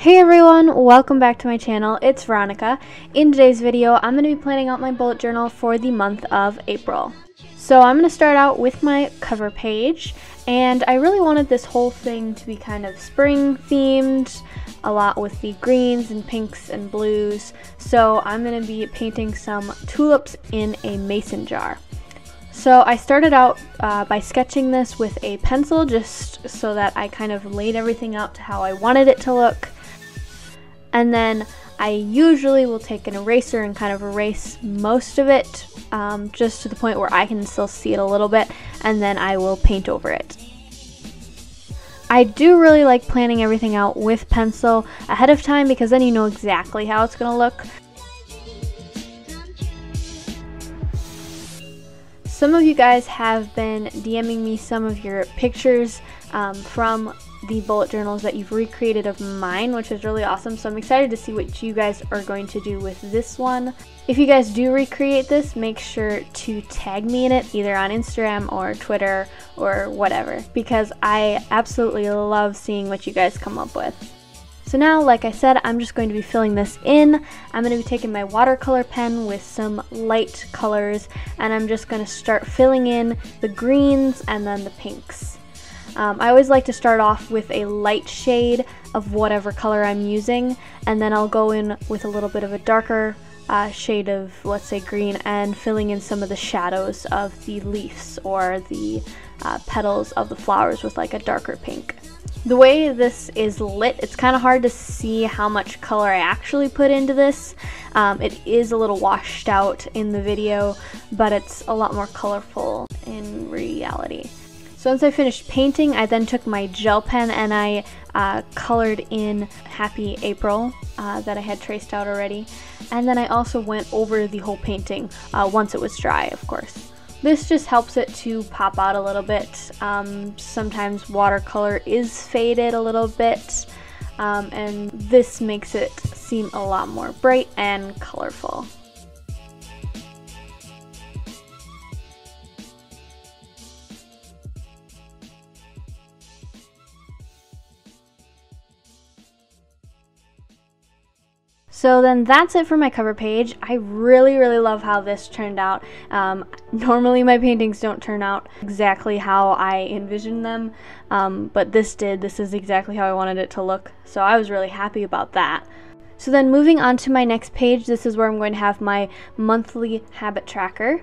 Hey everyone, welcome back to my channel. It's Veronica. In today's video, I'm going to be planning out my bullet journal for the month of April. So I'm going to start out with my cover page, and I really wanted this whole thing to be kind of spring themed, a lot with the greens and pinks and blues. So I'm going to be painting some tulips in a mason jar. So I started out by sketching this with a pencil just so that I kind of laid everything out to how I wanted it to look. And then I usually will take an eraser and kind of erase most of it, just to the point where I can still see it a little bit, and then I will paint over it. I do really like planning everything out with pencil ahead of time because then you know exactly how it's going to look. Some of you guys have been DMing me some of your pictures from the bullet journals that you've recreated of mine, which is really awesome. So I'm excited to see what you guys are going to do with this one. If you guys do recreate this, make sure to tag me in it either on Instagram or Twitter or whatever, because I absolutely love seeing what you guys come up with. So now, like I said, I'm just going to be filling this in. I'm going to be taking my watercolor pen with some light colors, and I'm just going to start filling in the greens and then the pinks. I always like to start off with a light shade of whatever color I'm using, and then I'll go in with a little bit of a darker shade of, let's say, green, and filling in some of the shadows of the leaves or the petals of the flowers with like a darker pink. The way this is lit, it's kind of hard to see how much color I actually put into this. It is a little washed out in the video, but it's a lot more colorful in reality. So once I finished painting, I then took my gel pen and I colored in Happy April that I had traced out already. And then I also went over the whole painting once it was dry, of course. This just helps it to pop out a little bit. Sometimes watercolor is faded a little bit, and this makes it seem a lot more bright and colorful. So then that's it for my cover page. I really love how this turned out. Normally my paintings don't turn out exactly how I envisioned them, but this did. This is exactly how I wanted it to look, so I was really happy about that. So then moving on to my next page, this is where I'm going to have my monthly habit tracker.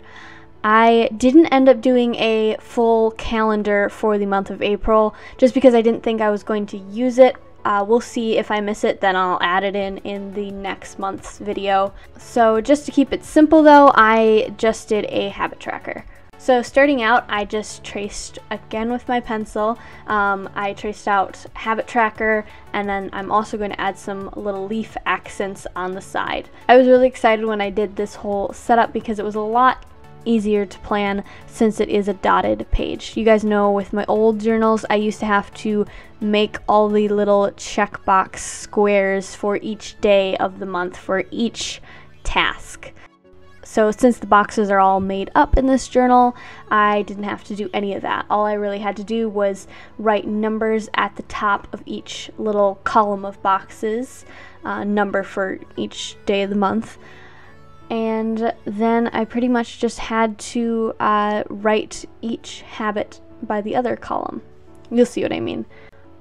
I didn't end up doing a full calendar for the month of April just because I didn't think I was going to use it. We'll see. If I miss it, then I'll add it in the next month's video. So just to keep it simple though, I just did a habit tracker. So starting out, I just traced again with my pencil. I traced out habit tracker, and then I'm also going to add some little leaf accents on the side. I was really excited when I did this whole setup because it was a lot easier to plan since it is a dotted page. You guys know with my old journals I used to have to make all the little checkbox squares for each day of the month for each task. So since the boxes are all made up in this journal, I didn't have to do any of that. All I really had to do was write numbers at the top of each little column of boxes, number for each day of the month. And then I pretty much just had to write each habit by the other column. You'll see what I mean.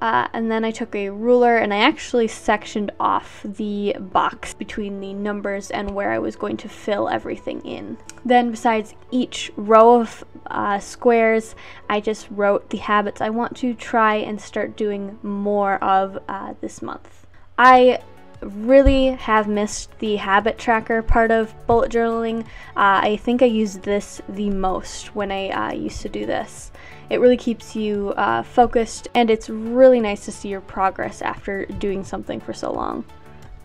And then I took a ruler and I actually sectioned off the box between the numbers and where I was going to fill everything in. Then besides each row of squares, I just wrote the habits I want to try and start doing more of this month. I really have missed the habit tracker part of bullet journaling. I think I used this the most when I used to do this. It really keeps you focused, and it's really nice to see your progress after doing something for so long.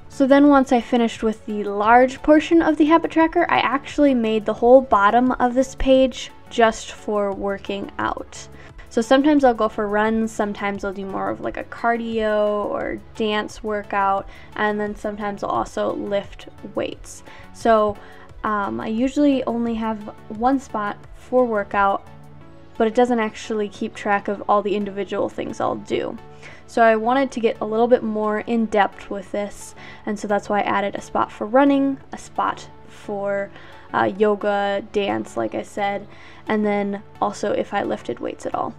So then once I finished with the large portion of the habit tracker, I actually made the whole bottom of this page just for working out. So sometimes I'll go for runs, sometimes I'll do more of like a cardio or dance workout, and then sometimes I'll also lift weights. So I usually only have one spot for workout, but it doesn't actually keep track of all the individual things I'll do. So I wanted to get a little bit more in depth with this, and so that's why I added a spot for running, a spot for yoga, dance, like I said, and then also if I lifted weights at all.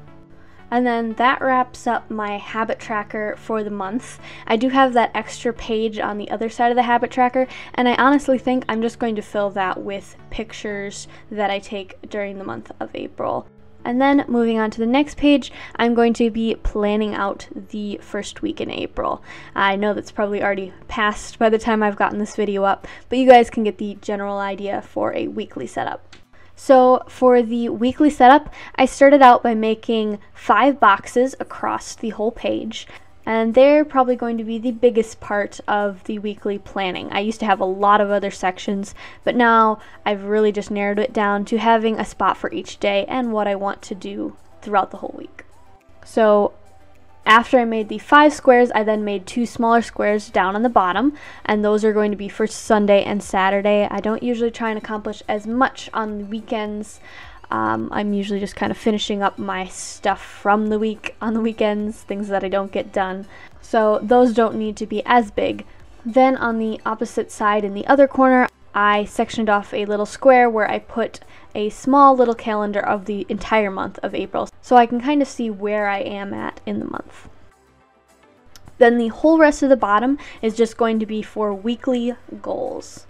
And then that wraps up my habit tracker for the month. I do have that extra page on the other side of the habit tracker, and I honestly think I'm just going to fill that with pictures that I take during the month of April. And then moving on to the next page, I'm going to be planning out the first week in April. I know that's probably already passed by the time I've gotten this video up, but you guys can get the general idea for a weekly setup. So for the weekly setup, I started out by making 5 boxes across the whole page, and they're probably going to be the biggest part of the weekly planning. I used to have a lot of other sections, but now I've really just narrowed it down to having a spot for each day and what I want to do throughout the whole week. So after I made the 5 squares, I then made 2 smaller squares down on the bottom, and those are going to be for Sunday and Saturday. I don't usually try and accomplish as much on the weekends. I'm usually just kind of finishing up my stuff from the week on the weekends, things that I don't get done. So those don't need to be as big. Then on the opposite side in the other corner, I sectioned off a little square where I put a small little calendar of the entire month of April, so I can kind of see where I am at in the month. Then the whole rest of the bottom is just going to be for weekly goals.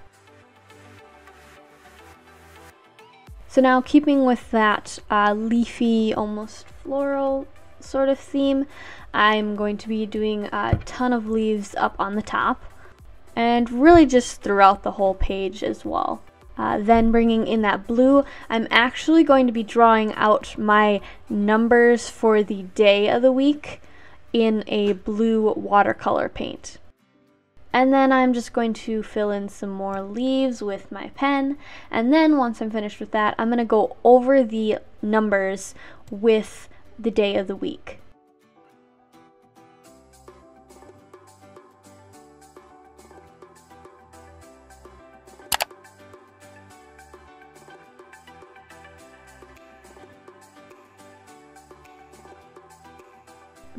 So now, keeping with that leafy, almost floral sort of theme, I'm going to be doing a ton of leaves up on the top, and really just throughout the whole page as well. Then bringing in that blue, I'm actually going to be drawing out my numbers for the day of the week in a blue watercolor paint. And then I'm just going to fill in some more leaves with my pen, and then once I'm finished with that, I'm going to go over the numbers with the day of the week.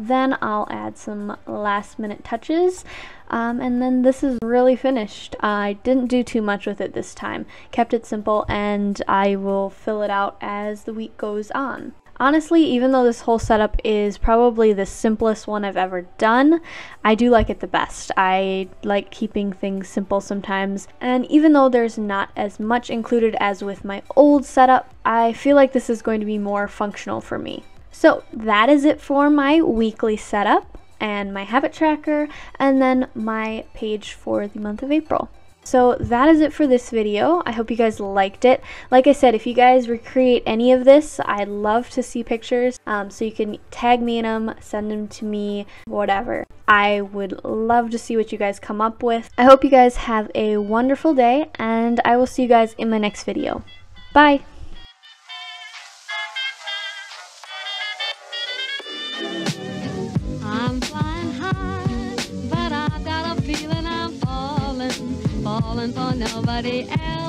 Then I'll add some last minute touches, and then this is really finished. I didn't do too much with it this time, kept it simple, and I will fill it out as the week goes on. Honestly, even though this whole setup is probably the simplest one I've ever done, I do like it the best. I like keeping things simple sometimes, and even though there's not as much included as with my old setup, I feel like this is going to be more functional for me. So that is it for my weekly setup and my habit tracker, and then my page for the month of April. So that is it for this video. I hope you guys liked it. Like I said, if you guys recreate any of this, I'd love to see pictures, so you can tag me in them, send them to me, whatever. I would love to see what you guys come up with. I hope you guys have a wonderful day, and I will see you guys in my next video. Bye! I'm flying high, but I've got a feeling I'm falling for nobody else.